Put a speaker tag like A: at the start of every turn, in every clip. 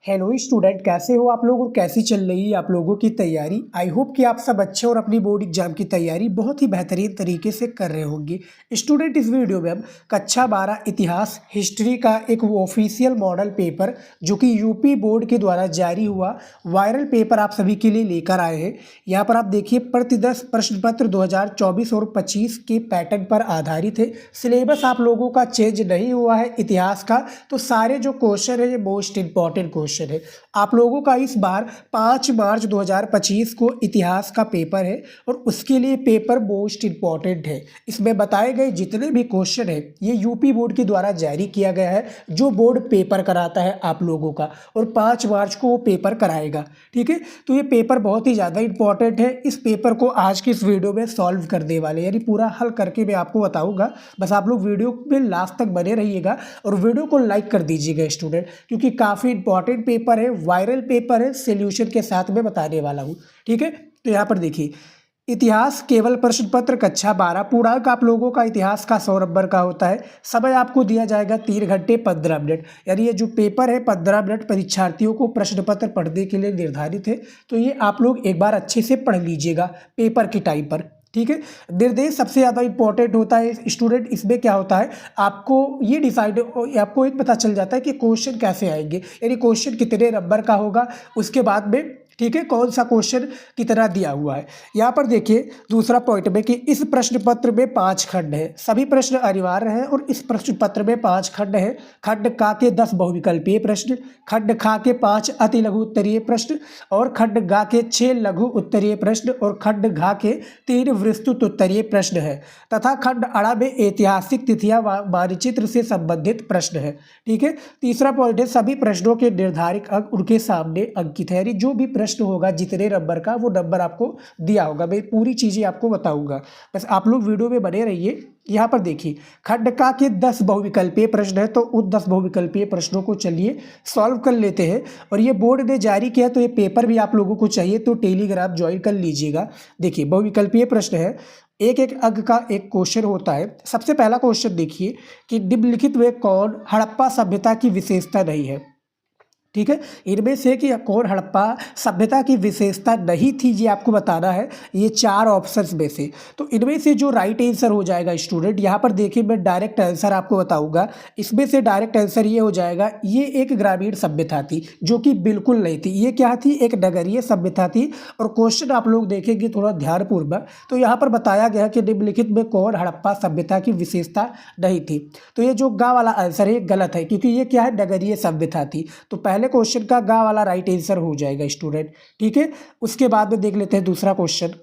A: Hello student, कैसे हो आप लोग और कैसी चल रही है आप लोगों की तैयारी। आई होप कि आप सब अच्छे और अपनी बोर्ड एग्जाम की तैयारी बहुत ही बेहतरीन तरीके से कर रहे होंगे। स्टूडेंट, इस वीडियो में हम कक्षा 12 इतिहास हिस्ट्री का एक ऑफिशियल मॉडल पेपर जो कि यूपी बोर्ड के द्वारा जारी हुआ वायरल पेपर आप सभी के लिए लेकर आए हैं। यहाँ पर आप देखिए, प्रतिदर्श प्रश्न पत्र 2024 और 25 के पैटर्न पर आधारित है। सिलेबस आप लोगों का चेंज नहीं हुआ है इतिहास का, तो सारे जो क्वेश्चन है ये मोस्ट इंपॉर्टेंट क्वेश्चन है। आप लोगों का इस बार 5 मार्च 2025 को इतिहास का पेपर है और उसके लिए पेपर मोस्ट इंपॉर्टेंट है। इसमें बताए गए जितने भी क्वेश्चन है ये यूपी बोर्ड के द्वारा जारी किया गया है, जो बोर्ड पेपर कराता है आप लोगों का, और 5 मार्च को वो पेपर कराएगा। ठीक है, तो ये पेपर बहुत ही ज़्यादा इंपॉर्टेंट है। इस पेपर को आज की इस वीडियो में सॉल्व करने वाले, यानी पूरा हल करके मैं आपको बताऊंगा। बस आप लोग वीडियो में लास्ट तक बने रहिएगा और वीडियो को लाइक कर दीजिएगा स्टूडेंट, क्योंकि काफ़ी इंपॉर्टेंट पेपर है, वायरल पेपर है, सॉल्यूशन के साथ में बताने वाला हूँ। ठीक है, तो यहाँ पर देखिए, इतिहास केवल प्रश्न पत्र कक्षा 12 पूर्णांक आप लोगों का इतिहास का 100 नंबर का होता है। समय आपको दिया जाएगा 3 घंटे 15 मिनट, यानी ये जो पेपर है 15 मिनट परीक्षार्थियों को प्रश्न पत्र पढ़ने के लिए निर्धारित है। तो ये आप लोग एक बार अच्छे से पढ़ लीजिएगा पेपर के टाइम पर। ठीक है, निर्देश सबसे ज़्यादा इंपॉर्टेंट होता है स्टूडेंट। इसमें क्या होता है, आपको ये डिसाइड, आपको एक पता चल जाता है कि क्वेश्चन कैसे आएंगे, यानी क्वेश्चन कितने नंबर का होगा उसके बाद में। ठीक है, कौन सा क्वेश्चन कितना दिया हुआ है। यहाँ पर देखिए दूसरा पॉइंट में कि इस प्रश्न पत्र में 5 खंड है, सभी प्रश्न अनिवार्य हैं और इस प्रश्न पत्र में 5 खंड है। खंड का के 10 बहुविकल्पीय प्रश्न, खंड खा के 5 अति लघु उत्तरीय प्रश्न, और खंड गा के 6 लघु उत्तरीय प्रश्न, और खंड घा के 3 विस्तृत उत्तरीय प्रश्न है, तथा खंड अड़ा में ऐतिहासिक तिथियां मानचित्र से संबंधित प्रश्न है। ठीक है, तीसरा पॉइंट है सभी प्रश्नों के निर्धारित अंक उनके सामने अंकित है, यानी जो भी प्रश्न होगा जितने नंबर का वो नंबर आपको दिया होगा। मैं पूरी चीजें आपको बताऊंगा, बस आप लोग वीडियो में बने रहिए। यहाँ पर देखिए, खंड का के 10 बहुविकल्पीय प्रश्न है, तो उन 10 बहुविकल्पीय प्रश्नों को चलिए सॉल्व कर लेते हैं। और ये बोर्ड ने जारी किया, तो ये पेपर भी आप लोगों को चाहिए तो टेलीग्राम ज्वाइन कर लीजिएगा। देखिए, बहुविकल्पीय प्रश्न है, एक एक अंक का एक क्वेश्चन होता है। सबसे पहला क्वेश्चन देखिए कि निम्नलिखित में कौन हड़प्पा सभ्यता की विशेषता नहीं है। ठीक है, इनमें से कि कौन हड़प्पा सभ्यता की विशेषता नहीं थी, ये आपको बताना है, ये 4 ऑप्शंस में से। तो इनमें से जो राइट आंसर हो जाएगा स्टूडेंट, यहाँ पर देखिए मैं डायरेक्ट आंसर आपको बताऊंगा। इसमें से डायरेक्ट आंसर ये हो जाएगा, ये एक ग्रामीण सभ्यता थी, जो कि बिल्कुल नहीं थी। ये क्या थी, एक नगरीय सभ्यता थी। और क्वेश्चन आप लोग देखेंगे थोड़ा ध्यानपूर्वक, तो यहाँ पर बताया गया कि निम्नलिखित में कौन हड़प्पा सभ्यता की विशेषता नहीं थी। तो ये जो गा वाला आंसर है गलत है, क्योंकि ये क्या है, नगरीय सभ्यता थी। तो पहले क्वेश्चन का गा वाला राइट आंसर हो जाएगा स्टूडेंट। ठीक है, उसके बाद में देख लेते हैं दूसरा क्वेश्चन।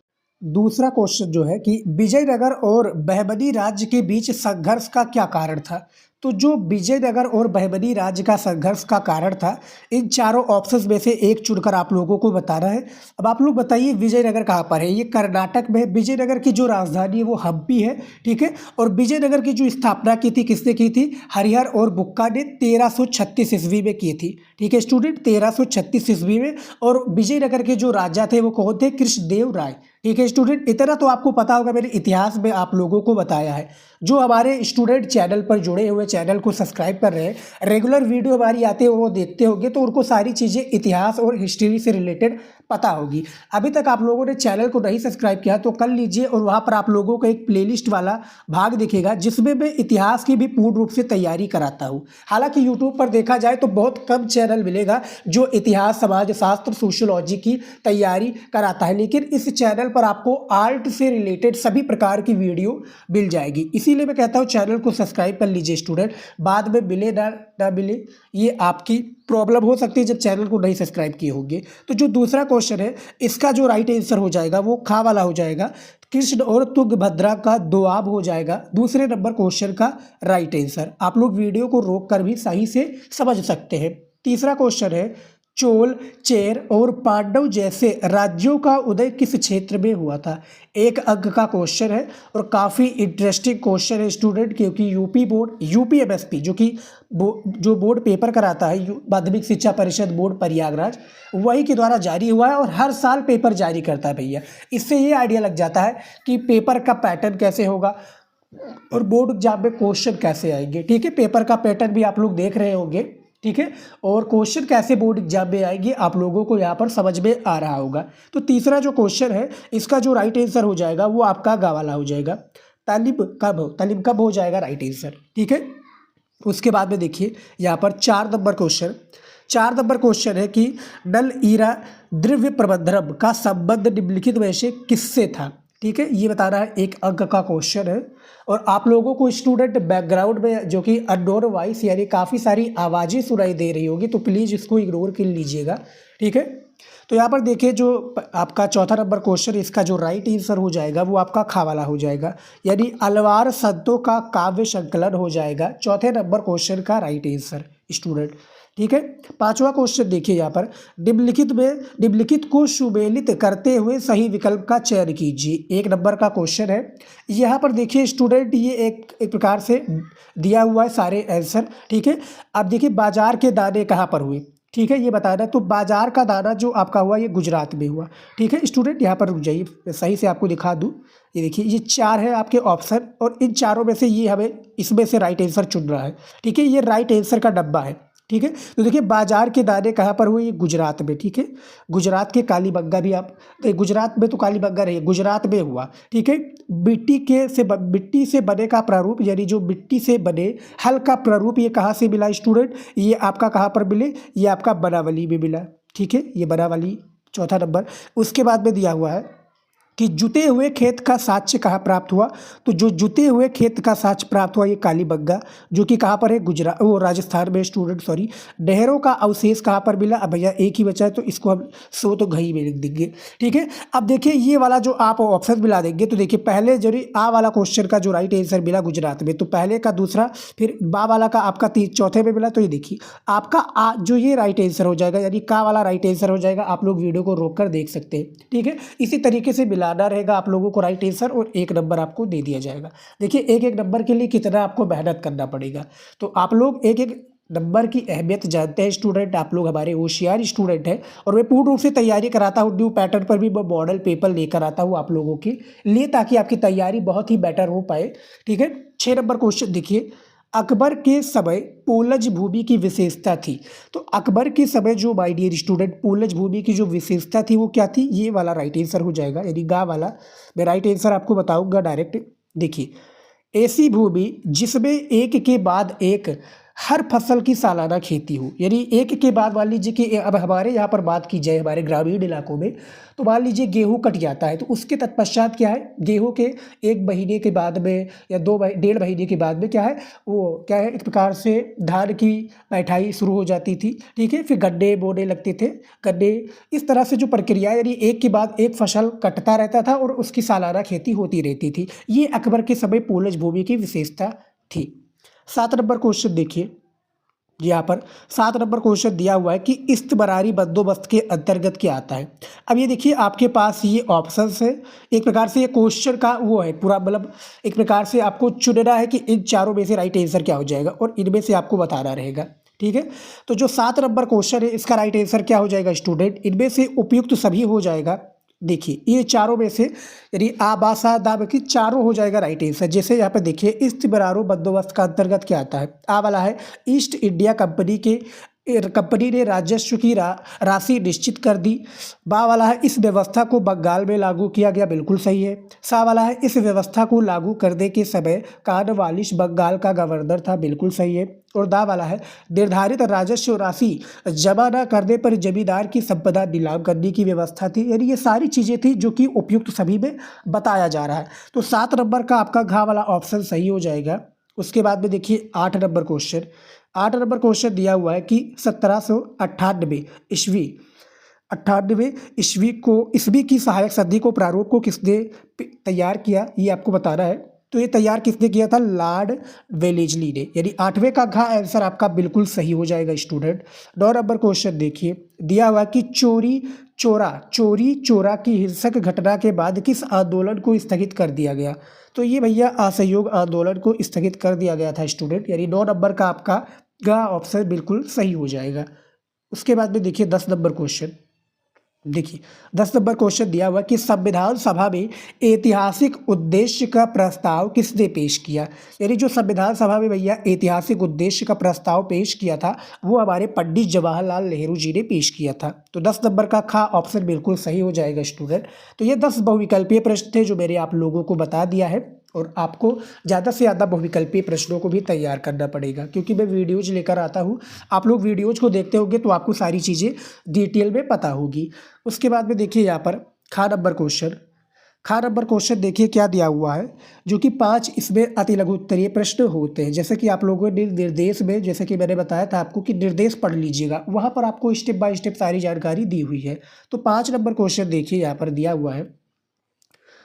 A: दूसरा क्वेश्चन जो है कि विजयनगर और बहमनी राज्य के बीच संघर्ष का क्या कारण था। तो जो विजयनगर और बहमनी राज्य का संघर्ष का कारण था, इन चारों ऑप्शंस में से एक चुनकर आप लोगों को बताना है। अब आप लोग बताइए विजयनगर कहाँ पर है। ये कर्नाटक में है। विजयनगर की जो राजधानी है वो हम्पी है। ठीक है, और विजयनगर की जो स्थापना की थी किसने की थी, हरिहर और बुक्का ने 1336 ईस्वी में की थी। ठीक है स्टूडेंट, 1336 ईस्वी में। और विजयनगर के जो राजा थे वो कौन थे, कृष्णदेव राय। ठीक है स्टूडेंट, इतना तो आपको पता होगा, मैंने इतिहास में आप लोगों को बताया है। जो हमारे स्टूडेंट चैनल पर जुड़े हुए, चैनल को सब्सक्राइब कर रहे हैं, रेगुलर वीडियो हमारी आते हो वो देखते होंगे, तो उनको सारी चीज़ें इतिहास और हिस्ट्री से रिलेटेड पता होगी। अभी तक आप लोगों ने चैनल को नहीं सब्सक्राइब किया तो कर लीजिए, और वहाँ पर आप लोगों को एक प्लेलिस्ट वाला भाग दिखेगा जिसमें मैं इतिहास की भी पूर्ण रूप से तैयारी कराता हूँ। हालांकि यूट्यूब पर देखा जाए तो बहुत कम चैनल मिलेगा जो इतिहास, समाजशास्त्र, सोशियोलॉजी की तैयारी कराता है, लेकिन इस चैनल पर आपको आर्ट से रिलेटेड सभी प्रकार की वीडियो मिल जाएगी। इसीलिए मैं कहता हूँ चैनल को सब्सक्राइब कर लीजिए स्टूडेंट। बाद में मिले ना मिले ये आपकी प्रॉब्लम हो सकती है जब चैनल को नहीं सब्सक्राइब किए होंगे। तो जो दूसरा क्वेश्चन है इसका जो राइट आंसर हो जाएगा वो खा वाला हो जाएगा, कृष्ण और तुंगभद्रा का दोआब हो जाएगा दूसरे नंबर क्वेश्चन का राइट आंसर। आप लोग वीडियो को रोक कर भी सही से समझ सकते हैं। तीसरा क्वेश्चन है, चोल, चेर और पांडव जैसे राज्यों का उदय किस क्षेत्र में हुआ था। एक अंक का क्वेश्चन है और काफ़ी इंटरेस्टिंग क्वेश्चन है स्टूडेंट, क्योंकि यूपी बोर्ड, यूपीएमएसपी जो कि जो बोर्ड पेपर कराता है, माध्यमिक शिक्षा परिषद बोर्ड प्रयागराज, वही के द्वारा जारी हुआ है और हर साल पेपर जारी करता है भैया। इससे ये आइडिया लग जाता है कि पेपर का पैटर्न कैसे होगा और बोर्ड एग्जाम में क्वेश्चन कैसे आएंगे। ठीक है, पेपर का पैटर्न भी आप लोग देख रहे होंगे। ठीक है। और क्वेश्चन कैसे बोर्ड एग्जाम में आएंगे आप लोगों को यहाँ पर समझ में आ रहा होगा। तो तीसरा जो क्वेश्चन है इसका जो राइट आंसर हो जाएगा वो आपका गा वाला हो जाएगा। तालिब कब हो जाएगा राइट आंसर, ठीक है। उसके बाद में देखिए यहाँ पर 4 नंबर क्वेश्चन है कि नल ईरा द्रव्य प्रबंधन का संबंध निम्नलिखित में से किससे था, ठीक है। ये बता रहा है, 1 अंक का क्वेश्चन है। और आप लोगों को स्टूडेंट बैकग्राउंड में जो कि अननोन वॉइस यानी काफ़ी सारी आवाज़ें सुनाई दे रही होगी, तो प्लीज़ इसको इग्नोर कर लीजिएगा, ठीक है। तो यहाँ पर देखिए जो आपका चौथा नंबर क्वेश्चन, इसका जो राइट आंसर हो जाएगा वो आपका खा वाला हो जाएगा, यानी अलवार संतों का काव्य संकलन हो जाएगा चौथे नंबर क्वेश्चन का राइट आंसर स्टूडेंट, ठीक है। 5वां क्वेश्चन देखिए यहाँ पर, निम्नलिखित को सुमेलित करते हुए सही विकल्प का चयन कीजिए। 1 नंबर का क्वेश्चन है। यहाँ पर देखिए स्टूडेंट ये एक प्रकार से दिया हुआ है सारे आंसर, ठीक है। अब देखिए बाजार के दाने कहाँ पर हुए, ठीक है, ये बताना। तो बाजार का दाना जो आपका हुआ ये गुजरात में हुआ, ठीक है स्टूडेंट। यहाँ पर रुक जाइए, मैं सही से आपको दिखा दूँ। ये देखिए ये 4 है आपके ऑप्शन, और इन चारों में से ये हमें इसमें से राइट आंसर चुन रहा है, ठीक है। ये राइट आंसर का डब्बा है, ठीक है। तो देखिए बाजार के दाने कहाँ पर हुए, ये गुजरात में, ठीक है। गुजरात के कालीबंगा भी आप तो गुजरात में तो कालीबंगा रही गुजरात में हुआ, ठीक है। मिट्टी से बने का प्रारूप, यानी जो मिट्टी से बने हल का प्रारूप, ये कहाँ से मिला स्टूडेंट, ये आपका कहाँ पर मिले, ये आपका बनावली में मिला, ठीक है। ये बनावली चौथा नंबर। उसके बाद में दिया हुआ है कि जुते हुए खेत का साक्ष्य कहाँ प्राप्त हुआ, तो जो जुते हुए खेत का साक्ष्य प्राप्त हुआ ये कालीबंगा, जो कि कहाँ पर है, गुजरात वो राजस्थान में स्टूडेंट, सॉरी। नहरों का अवशेष कहाँ पर मिला, अब भैया एक ही बचा है तो इसको हम सो तो घई में लिख देंगे, ठीक है। अब देखिए ये वाला जो आप ऑप्शन मिला देंगे, तो देखिए पहले जो आ वाला क्वेश्चन का जो राइट आंसर मिला गुजरात में, तो पहले का दूसरा, फिर बा वाला का आपका चौथे में मिला, तो ये देखिए आपका जो ये राइट आंसर हो जाएगा, यानी का वाला राइट आंसर हो जाएगा। आप लोग वीडियो को रोक कर देख सकते हैं, ठीक है। इसी तरीके से मिलाना रहेगा आप लोगों को राइट आंसर, और 1 नंबर आपको दे दिया जाएगा। देखिए एक नंबर के लिए कितना आपको मेहनत करना पड़ेगा, तो आप लोग एक नंबर की अहमियत जानते हैं स्टूडेंट। आप लोग हमारे होशियार स्टूडेंट हैं, और मैं पूर्ण रूप से तैयारी कराता हूँ न्यू पैटर्न पर भी, मैं मॉडल पेपर लेकर आता हूँ आप लोगों के लिए, ताकि आपकी तैयारी बहुत ही बेटर हो पाए, ठीक है। 6 नंबर क्वेश्चन देखिए, अकबर के समय पोलज भूमि की विशेषता थी। तो अकबर के समय जो माय डियर स्टूडेंट पोलज भूमि की जो विशेषता थी वो क्या थी, ये वाला राइट आंसर हो जाएगा, यानी गा वाला। मैं राइट आंसर आपको बताऊंगा डायरेक्ट। देखिए ऐसी भूमि जिसमें एक के बाद एक हर फसल की सालाना खेती हो, यानी एक के बाद मान लीजिए कि अब हमारे यहाँ पर बात की जाए हमारे ग्रामीण इलाकों में, तो मान लीजिए गेहूँ कट जाता है, तो उसके तत्पश्चात क्या है, गेहूँ के 1 महीने के बाद में या 1.5 महीने के बाद में क्या है, वो क्या है, एक प्रकार से धान की पैठाई शुरू हो जाती थी, ठीक है। फिर गन्ने बोने लगते थे, गन्ने, इस तरह से जो प्रक्रिया, यानी एक के बाद एक फसल कटता रहता था और उसकी सालाना खेती होती रहती थी। ये अकबर के समय पोलज भूमि की विशेषता थी। 7 नंबर क्वेश्चन देखिए, यहाँ पर 7 नंबर क्वेश्चन दिया हुआ है कि इस्तबरारी बंदोबस्त के अंतर्गत क्या आता है। अब ये देखिए आपके पास ये ऑप्शंस है, एक प्रकार से ये क्वेश्चन का वो है पूरा, मतलब एक प्रकार से आपको चुनना है कि इन चारों में से राइट आंसर क्या हो जाएगा, और इनमें से आपको बताना रहेगा, ठीक है। तो जो 7 नंबर क्वेश्चन है इसका राइट आंसर क्या हो जाएगा स्टूडेंट, इनमें से उपयुक्त सभी हो जाएगा। देखिए ये चारों में से यानी आबासा दाब की चारों हो जाएगा राइट आंसर। जैसे यहाँ पे देखिए इस्तबरारो बंदोबस्त का अंतर्गत क्या आता है, आ वाला है ईस्ट इंडिया कंपनी ने राजस्व की राशि निश्चित कर दी। बा वाला है इस व्यवस्था को बंगाल में लागू किया गया, बिल्कुल सही है। सा वाला है इस व्यवस्था को लागू करने के समय कार्नवालिस बंगाल का गवर्नर था, बिल्कुल सही है। और दा वाला है निर्धारित राजस्व राशि जमा न करने पर जमींदार की संपदा नीलाम करने की व्यवस्था थी। यानी ये सारी चीज़ें थी जो कि उपयुक्त सभी में बताया जा रहा है। तो 7 नंबर का आपका घा वाला ऑप्शन सही हो जाएगा। उसके बाद में देखिए 8 नंबर क्वेश्चन, 8 नंबर क्वेश्चन दिया हुआ है कि 1798 ईस्वी की सहायक संधि को प्रारूप को किसने तैयार किया, ये आपको बताना है। तो ये तैयार किसने किया था, लॉर्ड वेलेस्ली ने, यानी 8वें का घा आंसर आपका बिल्कुल सही हो जाएगा स्टूडेंट। 9 नंबर क्वेश्चन देखिए, दिया हुआ कि चोरी चोरा की हिंसक घटना के बाद किस आंदोलन को स्थगित कर दिया गया। तो ये भैया असहयोग आंदोलन को स्थगित कर दिया गया था स्टूडेंट, यानी 9 नंबर का आपका गा ऑप्शन बिल्कुल सही हो जाएगा। उसके बाद में देखिए 10 नंबर क्वेश्चन, देखिए 10 नंबर क्वेश्चन दिया हुआ कि संविधान सभा में ऐतिहासिक उद्देश्य का प्रस्ताव किसने पेश किया। यानी जो संविधान सभा में भैया ऐतिहासिक उद्देश्य का प्रस्ताव पेश किया था वो हमारे पंडित जवाहरलाल नेहरू जी ने पेश किया था। तो 10 नंबर का खा ऑप्शन बिल्कुल सही हो जाएगा स्टूडेंट। तो ये 10 बहुविकल्पीय प्रश्न थे जो मैंने आप लोगों को बता दिया है और आपको ज़्यादा से ज़्यादा बहुविकल्पीय प्रश्नों को भी तैयार करना पड़ेगा क्योंकि मैं वीडियोज लेकर आता हूँ। आप लोग वीडियोज को देखते होंगे तो आपको सारी चीज़ें डिटेल में पता होगी। उसके बाद में देखिए यहाँ पर खा नंबर क्वेश्चन देखिए क्या दिया हुआ है, जो कि 5 इसमें अति लघु उत्तरीय प्रश्न होते हैं। जैसे कि आप लोगों ने निर्देश में, जैसे कि मैंने बताया था आपको कि निर्देश पढ़ लीजिएगा, वहाँ पर आपको स्टेप बाय स्टेप सारी जानकारी दी हुई है। तो 5 नंबर क्वेश्चन देखिए यहाँ पर दिया हुआ है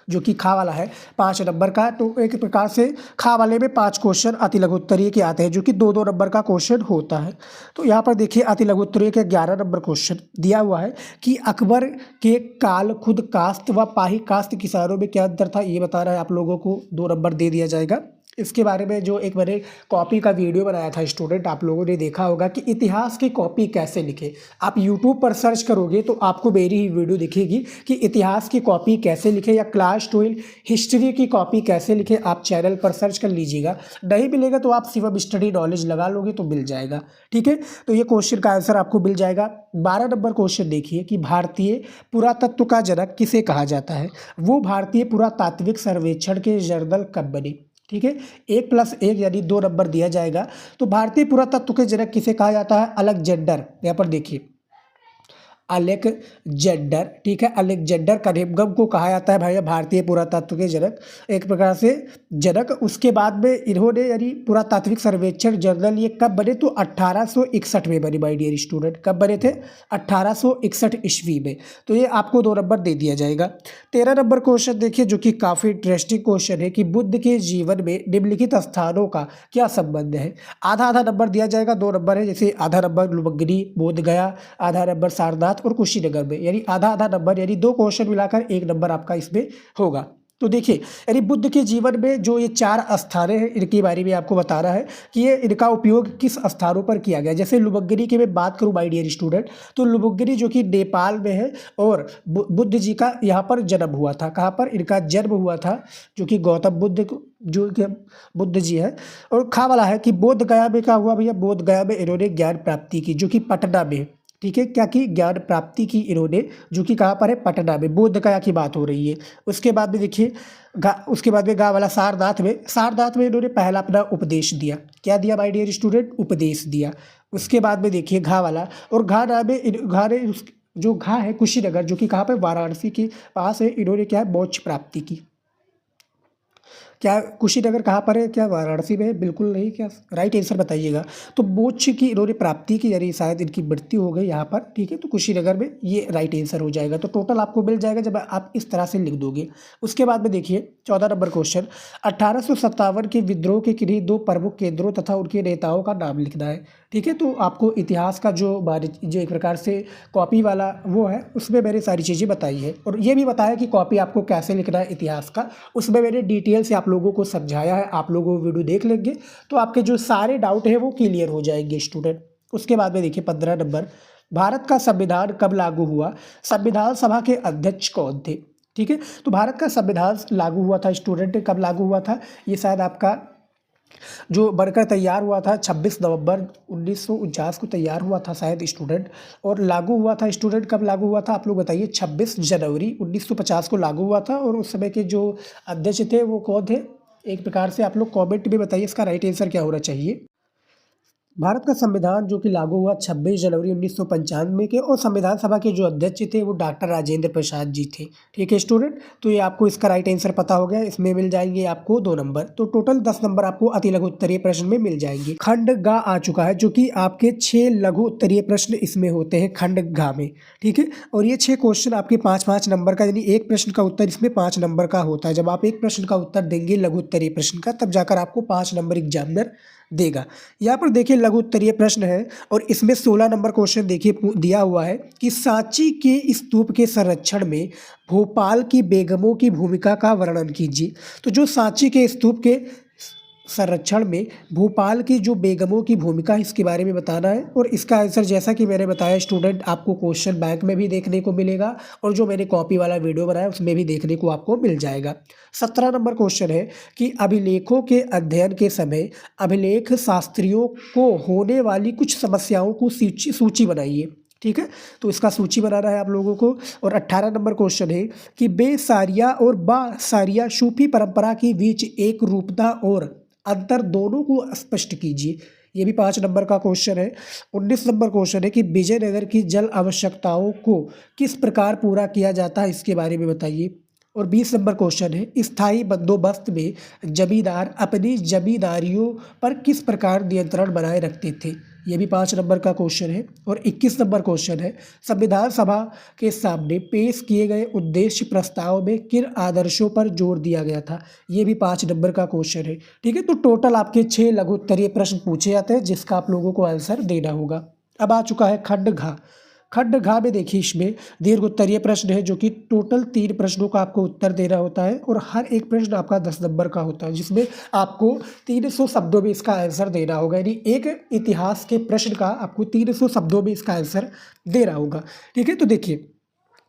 A: जो कि खा वाला है 5 नंबर का। तो एक प्रकार से खा वाले में 5 क्वेश्चन अति लघु उत्तरीय के आते हैं जो कि 2-2 नंबर का क्वेश्चन होता है। तो यहाँ पर देखिए अति लघु उत्तरीय के 11 नंबर क्वेश्चन दिया हुआ है कि अकबर के काल खुद कास्त व पाही कास्त किसानों में क्या अंतर था, ये बता रहा है आप लोगों को 2 नंबर दे दिया जाएगा। इसके बारे में जो एक मैंने कॉपी का वीडियो बनाया था स्टूडेंट, आप लोगों ने देखा होगा कि इतिहास की कॉपी कैसे लिखे। आप यूट्यूब पर सर्च करोगे तो आपको मेरी ही वीडियो दिखेगी कि इतिहास की कॉपी कैसे लिखे या क्लास 12 हिस्ट्री की कॉपी कैसे लिखे। आप चैनल पर सर्च कर लीजिएगा, नहीं मिलेगा तो आप शिवम स्टडी नॉलेज लगा लोगे तो मिल जाएगा। ठीक है, तो ये क्वेश्चन का आंसर आपको मिल जाएगा। 12 नंबर क्वेश्चन देखिए कि भारतीय पुरातत्व का जनक किसे कहा जाता है। वो भारतीय पुरातात्विक सर्वेक्षण के जर्नल कब बने। ठीक है, 1+1 यानी 2 नंबर दिया जाएगा। तो भारतीय पुरातत्व के जनक किसे कहा जाता है, अलेक्जेंडर। यहाँ पर देखिए अलेक्जेंडर, ठीक है, अलेक्जेंडर कनिंघम को कहा जाता है भैया भारतीय पुरातत्व के जनक, एक प्रकार से जनक। उसके बाद में इन्होंने यानी पुरातात्विक सर्वेक्षण जर्नल ये कब बने, तो 1861 में बने माय डियर स्टूडेंट। कब बने थे, 1861 ईस्वी में। तो ये आपको 2 नंबर दे दिया जाएगा। 13 नंबर क्वेश्चन देखिए जो कि काफ़ी इंटरेस्टिंग क्वेश्चन है कि बुद्ध के जीवन में निम्नलिखित स्थानों का क्या संबंध है। आधा आधा नंबर दिया जाएगा, 2 नंबर है, जैसे आधा नंबर लुम्बिनी बोधगया, आधा नंबर सारनाथ और कुशीनगर में, यानी आधा आधा नंबर, यानी 2 क्वेश्चन मिलाकर 1 नंबर आपका इसमें होगा। तो देखिए यानी बुद्ध के जीवन में जो ये 4 स्थानें हैं इनके बारे में आपको बता रहा है कि ये इनका उपयोग किस स्थानों पर किया गया। जैसे लुम्बिनी की मैं बात करूं माय डियर स्टूडेंट, तो लुम्बिनी जो कि नेपाल में है और बुद्ध जी का यहाँ पर जन्म हुआ था। कहाँ पर इनका जन्म हुआ था, जो कि गौतम बुद्ध जो कि बुद्ध जी है। और खा वाला है कि बोध गया में क्या हुआ भैया, बोध गया में इन्होंने ज्ञान प्राप्ति की, जो कि पटना में। ठीक है, क्या की ज्ञान प्राप्ति की इन्होंने, जो कि कहाँ पर है, पटना में। बोध गया की बात हो रही है। उसके बाद में देखिए उसके बाद में गा वाला सारनाथ में इन्होंने पहला अपना उपदेश दिया। क्या दिया माय डियर स्टूडेंट, उपदेश दिया। उसके बाद में देखिए घा वाला, और घा नाम में घा ने जो घा है कुशीनगर, जो कि कहाँ पर वाराणसी के पास है, इन्होंने क्या है, मोक्ष प्राप्ति की। क्या कुशीनगर कहाँ पर है, क्या वाराणसी में है, बिल्कुल नहीं, क्या राइट आंसर बताइएगा। तो मोक्ष की इन्होंने प्राप्ति की, यानी शायद इनकी मृत्यु हो गई यहाँ पर। ठीक है, तो कुशीनगर में ये राइट आंसर हो जाएगा। तो टोटल आपको मिल जाएगा जब आप इस तरह से लिख दोगे। उसके बाद में देखिए 14 नंबर क्वेश्चन, 1857 के विद्रोह के किन्हीं 2 प्रमुख केंद्रों तथा उनके नेताओं का नाम लिखना है। ठीक है, तो आपको इतिहास का जो एक प्रकार से कॉपी वाला वो है उसमें मैंने सारी चीज़ें बताई है, और ये भी बताया कि कॉपी आपको कैसे लिखना है इतिहास का, उसमें मैंने डिटेल से आप लोगों को समझाया है। आप लोगों को वीडियो देख लेंगे तो आपके जो सारे डाउट है वो क्लियर हो जाएंगे स्टूडेंट। उसके बाद में देखिए 15 नंबर, भारत का संविधान कब लागू हुआ, संविधान सभा के अध्यक्ष कौन थे। ठीक है, तो भारत का संविधान लागू हुआ था स्टूडेंट, कब लागू हुआ था, ये शायद आपका जो बनकर तैयार हुआ था 26 नवंबर 1949 को तैयार हुआ था शायद स्टूडेंट, और लागू हुआ था स्टूडेंट, कब लागू हुआ था आप लोग बताइए, 26 जनवरी 1950 को लागू हुआ था। और उस समय के जो अध्यक्ष थे वो कौन थे, एक प्रकार से आप लोग कमेंट में बताइए इसका राइट आंसर क्या होना चाहिए। भारत का संविधान जो कि लागू हुआ 26 जनवरी 1995 के, और संविधान सभा के जो अध्यक्ष थे वो डॉक्टर राजेंद्र प्रसाद जी थे। ठीक है स्टूडेंट, तो ये आपको इसका राइट आंसर पता हो गया। इसमें मिल जाएंगे आपको 2 नंबर, तो टोटल 10 नंबर आपको अति लघु उत्तरीय प्रश्न में मिल जाएंगे। खंड गा आ चुका है, जो कि आपके 6 लघु उत्तरीय प्रश्न इसमें होते हैं खंड गा में। ठीक है, और ये 6 क्वेश्चन आपके 5-5 नंबर का, यानी एक प्रश्न का उत्तर इसमें 5 नंबर का होता है। जब आप एक प्रश्न का उत्तर देंगे लघु उत्तरीय प्रश्न का, तब जाकर आपको 5 नंबर एग्जामिनर देगा। यहाँ पर देखिए लघु उत्तरीय प्रश्न है, और इसमें 16 नंबर क्वेश्चन देखिए दिया हुआ है कि सांची के स्तूप के संरक्षण में भोपाल की बेगमों की भूमिका का वर्णन कीजिए। तो जो सांची के स्तूप के संरक्षण में भोपाल की जो बेगमों की भूमिका है इसके बारे में बताना है। और इसका आंसर जैसा कि मैंने बताया स्टूडेंट, आपको क्वेश्चन बैंक में भी देखने को मिलेगा और जो मैंने कॉपी वाला वीडियो बनाया उसमें भी देखने को आपको मिल जाएगा। 17 नंबर क्वेश्चन है कि अभिलेखों के अध्ययन के समय अभिलेख शास्त्रियों को होने वाली कुछ समस्याओं को सूची बनाइए। ठीक है, तो इसका सूची बनाना है आप लोगों को। और 18 नंबर क्वेश्चन है कि बेसारिया और बासारिया सूफी परंपरा के बीच एक रूपता और अंतर दोनों को स्पष्ट कीजिए। ये भी 5 नंबर का क्वेश्चन है। 19 नंबर क्वेश्चन है कि विजयनगर की जल आवश्यकताओं को किस प्रकार पूरा किया जाता है इसके बारे में बताइए। और 20 नंबर क्वेश्चन है स्थायी बंदोबस्त में जमींदार अपनी जमींदारियों पर किस प्रकार नियंत्रण बनाए रखते थे। ये भी 5 नंबर का क्वेश्चन है। और 21 नंबर क्वेश्चन है संविधान सभा के सामने पेश किए गए उद्देश्य प्रस्ताव में किन आदर्शों पर जोर दिया गया था। ये भी 5 नंबर का क्वेश्चन है। ठीक है, तो टोटल आपके 6 लघु उत्तरीय प्रश्न पूछे जाते हैं जिसका आप लोगों को आंसर देना होगा। अब आ चुका है खंड घ। खंड घ में देखिए इसमें दीर्घ उत्तरीय प्रश्न है जो कि टोटल 3 प्रश्नों का आपको उत्तर देना होता है और हर एक प्रश्न आपका 10 नंबर का होता है जिसमें आपको 300 शब्दों में इसका आंसर देना होगा। यानी एक इतिहास के प्रश्न का आपको 300 शब्दों में इसका आंसर देना होगा। ठीक है, तो देखिए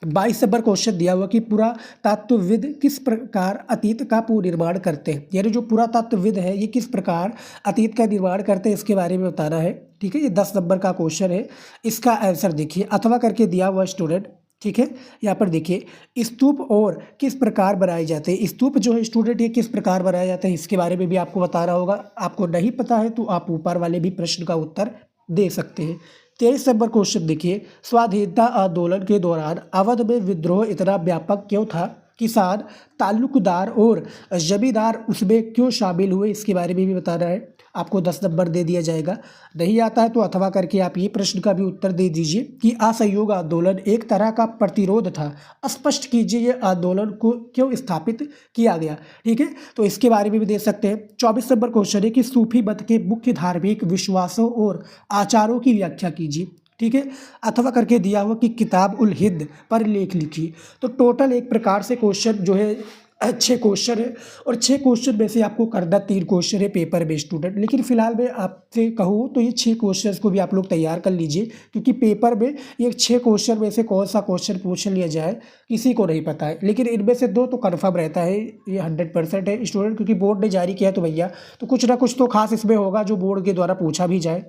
A: 22 नंबर क्वेश्चन दिया हुआ कि पुरातत्वविद किस प्रकार अतीत का पुनर्निर्माण करते हैं। यानी जो पुरातत्वविद है ये किस प्रकार अतीत का निर्माण करते हैं इसके बारे में बताना है। ठीक है, ये 10 नंबर का क्वेश्चन है। इसका आंसर देखिए अथवा करके दिया हुआ स्टूडेंट। ठीक है, यहाँ पर देखिए स्तूप और किस प्रकार बनाए जाते हैं। स्तूप जो है स्टूडेंट ये किस प्रकार बनाए जाते हैं इसके बारे में भी आपको बताना होगा। आपको नहीं पता है तो आप ऊपर वाले भी प्रश्न का उत्तर दे सकते हैं। 23 नंबर क्वेश्चन देखिए स्वाधीनता आंदोलन के दौरान अवध में विद्रोह इतना व्यापक क्यों था। किसान, ताल्लुकदार और जमींदार उसमें क्यों शामिल हुए इसके बारे में भी बताना है। आपको 10 नंबर दे दिया जाएगा। नहीं आता है तो अथवा करके आप ये प्रश्न का भी उत्तर दे दीजिए कि असहयोग आंदोलन एक तरह का प्रतिरोध था, स्पष्ट कीजिए ये आंदोलन को क्यों स्थापित किया गया। ठीक है, तो इसके बारे में भी दे सकते हैं। 24 नंबर क्वेश्चन है कि सूफी मत के मुख्य धार्मिक विश्वासों और आचारों की व्याख्या कीजिए। ठीक है, अथवा करके दिया हुआ कि किताब उल हिंद पर लेख लिखिए। तो टोटल एक प्रकार से क्वेश्चन जो है 6 क्वेश्चन है और 6 क्वेश्चन में से आपको करना 3 क्वेश्चन है पेपर में स्टूडेंट। लेकिन फिलहाल मैं आपसे कहूँ तो ये 6 क्वेश्चन को भी आप लोग तैयार कर लीजिए क्योंकि पेपर में ये 6 क्वेश्चन में से कौन सा क्वेश्चन पूछ लिया जाए किसी को नहीं पता है। लेकिन इनमें से 2 तो कन्फर्म रहता है, ये 100% है स्टूडेंट, क्योंकि बोर्ड ने जारी किया है तो भैया तो कुछ ना कुछ तो खास इसमें होगा जो बोर्ड के द्वारा पूछा भी जाए।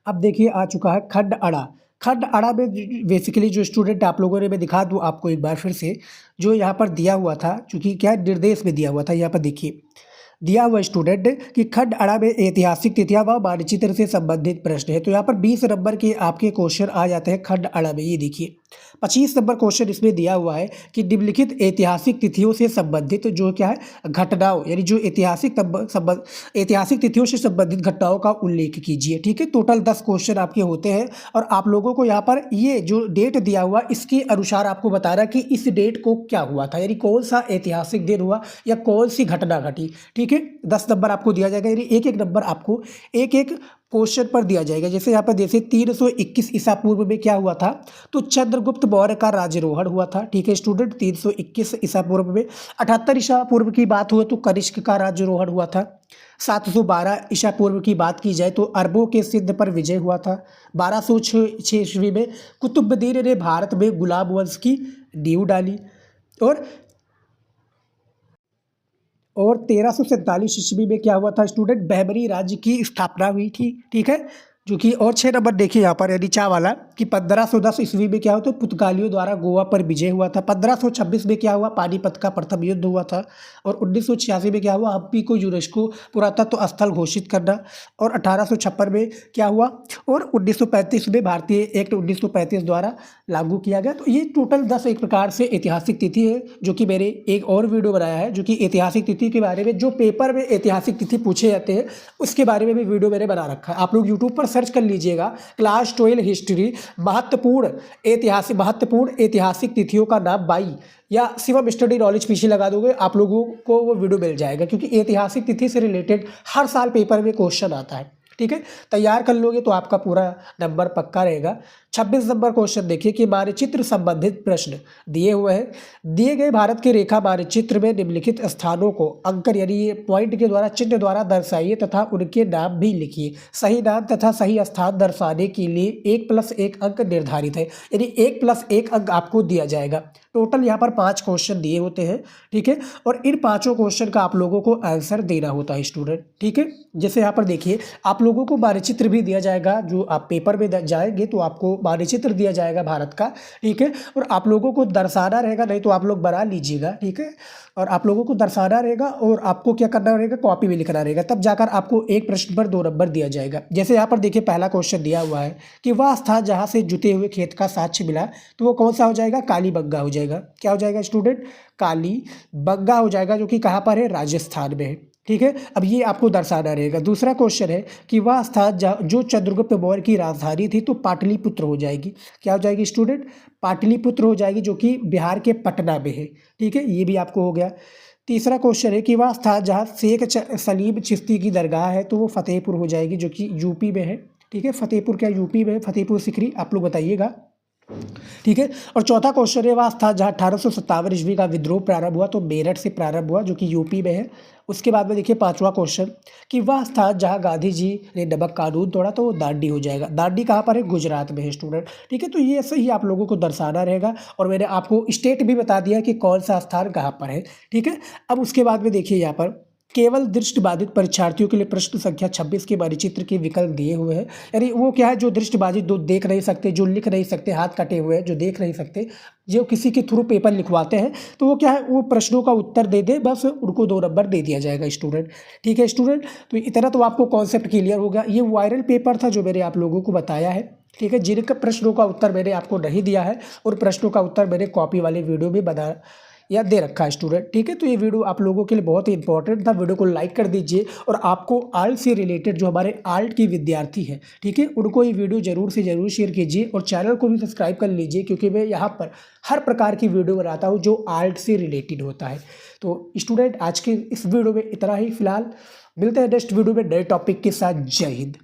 A: अब देखिए आ चुका है खंड अड़ा। खंड अड़ा में बेसिकली जो स्टूडेंट आप लोगों ने, मैं दिखा दूँ आपको एक बार फिर से, जो यहाँ पर दिया हुआ था चूँकि क्या निर्देश में दिया हुआ था, यहाँ पर देखिए दिया हुआ स्टूडेंट कि खंड अड़ा में ऐतिहासिक तिथियां व मानचित्र से संबंधित प्रश्न है। तो यहाँ पर 20 नंबर के आपके क्वेश्चन आ जाते हैं खंड अड़ा में। ये देखिए 25 नंबर क्वेश्चन इसमें दिया हुआ है कि निम्नलिखित ऐतिहासिक तिथियों से संबंधित जो क्या है घटनाओं, यानी जो ऐतिहासिक तिथियों से संबंधित घटनाओं का उल्लेख कीजिए। ठीक है, टोटल 10 क्वेश्चन आपके होते हैं और आप लोगों को यहाँ पर ये जो डेट दिया हुआ इसके अनुसार आपको बताना कि इस डेट को क्या हुआ था, यानी कौन सा ऐतिहासिक दिन हुआ या कौन सी घटना घटी। ठीक है, 10 नंबर आपको दिया जाएगा, यानी एक नंबर आपको एक क्वेश्चन पर दिया जाएगा। जैसे यहाँ पर जैसे 321 ईसा पूर्व में क्या हुआ था, तो चंद्रगुप्त मौर्य का राज्यारोहण हुआ था। ठीक है स्टूडेंट, 321 ईसा पूर्व में। 78 ईसा पूर्व की बात हुआ तो कनिष्क का राज्यारोहण हुआ था। 712 ईसा पूर्व की बात की जाए तो अरबों के सिंध पर विजय हुआ था। 1206 ईस्वी में कुतुबुद्दीन ने भारत में गुलाम वंश की नींव डाली और 1347 ईस्वी में क्या हुआ था स्टूडेंट, बहमनी राज्य की स्थापना हुई थी। ठीक है, जो कि और 6 नंबर देखिए यहाँ पर यानी चा वाला कि 1510 ईस्वी में क्या हुआ तो पुर्तगालियों द्वारा गोवा पर विजय हुआ था। 1526 में क्या हुआ, पानीपत का प्रथम युद्ध हुआ था। और 1986 में क्या हुआ, हम्पी को यूनेस्को पुरातत्व स्थल घोषित करना। और 1856 में क्या हुआ, और 1935 में भारतीय एक्ट 1935 द्वारा लागू किया गया। तो ये टोटल 10 एक प्रकार से ऐतिहासिक तिथि है जो कि मैंने एक और वीडियो बनाया है जो कि ऐतिहासिक तिथि के बारे में, जो पेपर में ऐतिहासिक तिथि पूछे जाते हैं उसके बारे में भी वीडियो मैंने बना रखा है। आप लोग यूट्यूब पर सर्च कर लीजिएगा क्लास 12 हिस्ट्री महत्वपूर्ण ऐतिहासिक तिथियों का नाम 22 या शिवम स्टडी नॉलेज पीछे लगा दोगे आप लोगों को वो वीडियो मिल जाएगा, क्योंकि ऐतिहासिक तिथि से रिलेटेड हर साल पेपर में क्वेश्चन आता है। ठीक है, तैयार कर लोगे तो आपका पूरा नंबर पक्का रहेगा। 26 नंबर क्वेश्चन देखिए कि मानचित्र संबंधित प्रश्न दिए हुए हैं। दिए गए भारत के रेखा मानचित्र में निम्नलिखित स्थानों को अंकन यानी ये पॉइंट के द्वारा चिन्ह द्वारा दर्शाइए तथा उनके नाम भी लिखिए। सही नाम तथा सही स्थान दर्शाने के लिए 1+1 अंक निर्धारित है, यानी 1+1 अंक आपको दिया जाएगा। टोटल यहाँ पर 5 क्वेश्चन दिए होते हैं, ठीक है, और इन 5 क्वेश्चन का आप लोगों को आंसर देना होता है स्टूडेंट, ठीक है। जैसे यहाँ पर देखिए आप लोगों को मानचित्र भी दिया जाएगा, जो आप पेपर में जाएंगे तो आपको मानचित्र दिया जाएगा भारत का, ठीक है, और आप लोगों को दर्शाना रहेगा, नहीं तो आप लोग बना लीजिएगा, ठीक है, और आप लोगों को दर्शाना रहेगा और आपको क्या करना रहेगा, कॉपी में लिखना रहेगा, तब जाकर आपको एक प्रश्न पर 2 नंबर दिया जाएगा। जैसे यहाँ पर देखिए पहला क्वेश्चन दिया हुआ है कि वह स्थान जहाँ से जुते हुए खेत का साक्ष्य मिला, तो वो कौन सा हो जाएगा, कालीबंगा हो जाएगा। क्या हो जाएगा स्टूडेंट, कालीबंगा हो जाएगा, जो कि कहाँ पर है, राजस्थान में है, ठीक है। अब ये आपको दर्शाना रहेगा। दूसरा क्वेश्चन है कि वह स्थान जो चंद्रगुप्त मौर्य की राजधानी थी, तो पाटलिपुत्र हो जाएगी। क्या हो जाएगी स्टूडेंट, पाटलिपुत्र हो जाएगी, जो कि बिहार के पटना में है, ठीक है, ये भी आपको हो गया। तीसरा क्वेश्चन है कि वह स्थान जहाँ शेख सलीम चिश्ती की दरगाह है, तो वो फतेहपुर हो जाएगी, जो कि यूपी में है, ठीक है। फतेहपुर क्या यूपी में है, फतेहपुर सिकरी, आप लोग बताइएगा, ठीक है। और चौथा क्वेश्चन है वह स्थान जहाँ 1857 ईस्वी का विद्रोह प्रारंभ हुआ, तो मेरठ से प्रारंभ हुआ, जो कि यूपी में है। उसके बाद में देखिए 5वां क्वेश्चन कि वह स्थान जहाँ गांधी जी ने नमक कानून तोड़ा, तो वो दांडी हो जाएगा। दांडी कहाँ पर है, गुजरात में है स्टूडेंट, ठीक है। तो ये ऐसे ही आप लोगों को दर्शाना रहेगा, और मैंने आपको स्टेट भी बता दिया कि कौन सा स्थान कहाँ पर है, ठीक है। अब उसके बाद में देखिए यहाँ पर केवल दृष्टिबाधित परीक्षार्थियों के लिए प्रश्न संख्या 26 के मानचित्र के विकल्प दिए हुए हैं, यानी वो क्या है, जो दृष्टिबाधित, जो देख नहीं सकते, जो लिख नहीं सकते, हाथ कटे हुए हैं, जो देख नहीं सकते, जो किसी के थ्रू पेपर लिखवाते हैं, तो वो क्या है, वो प्रश्नों का उत्तर दे दे, बस उनको 2 नंबर दे दिया जाएगा स्टूडेंट, ठीक है स्टूडेंट। तो इतना तो आपको कॉन्सेप्ट क्लियर हो गया। ये वायरल पेपर था जो मैंने आप लोगों को बताया है, ठीक है। जिनके प्रश्नों का उत्तर मैंने आपको नहीं दिया है, और प्रश्नों का उत्तर मैंने कॉपी वाले वीडियो में बना या दे रखा है स्टूडेंट, ठीक है। तो ये वीडियो आप लोगों के लिए बहुत ही इंपॉर्टेंट था। वीडियो को लाइक कर दीजिए, और आपको आर्ट से रिलेटेड जो हमारे आर्ट की विद्यार्थी हैं, ठीक है, उनको ये वीडियो जरूर से जरूर शेयर कीजिए, और चैनल को भी सब्सक्राइब कर लीजिए, क्योंकि मैं यहाँ पर हर प्रकार की वीडियो बनाता हूँ जो आर्ट से रिलेटेड होता है। तो स्टूडेंट आज के इस वीडियो में इतना ही। फिलहाल मिलते हैं नेक्स्ट वीडियो में नए टॉपिक के साथ। जय हिंद।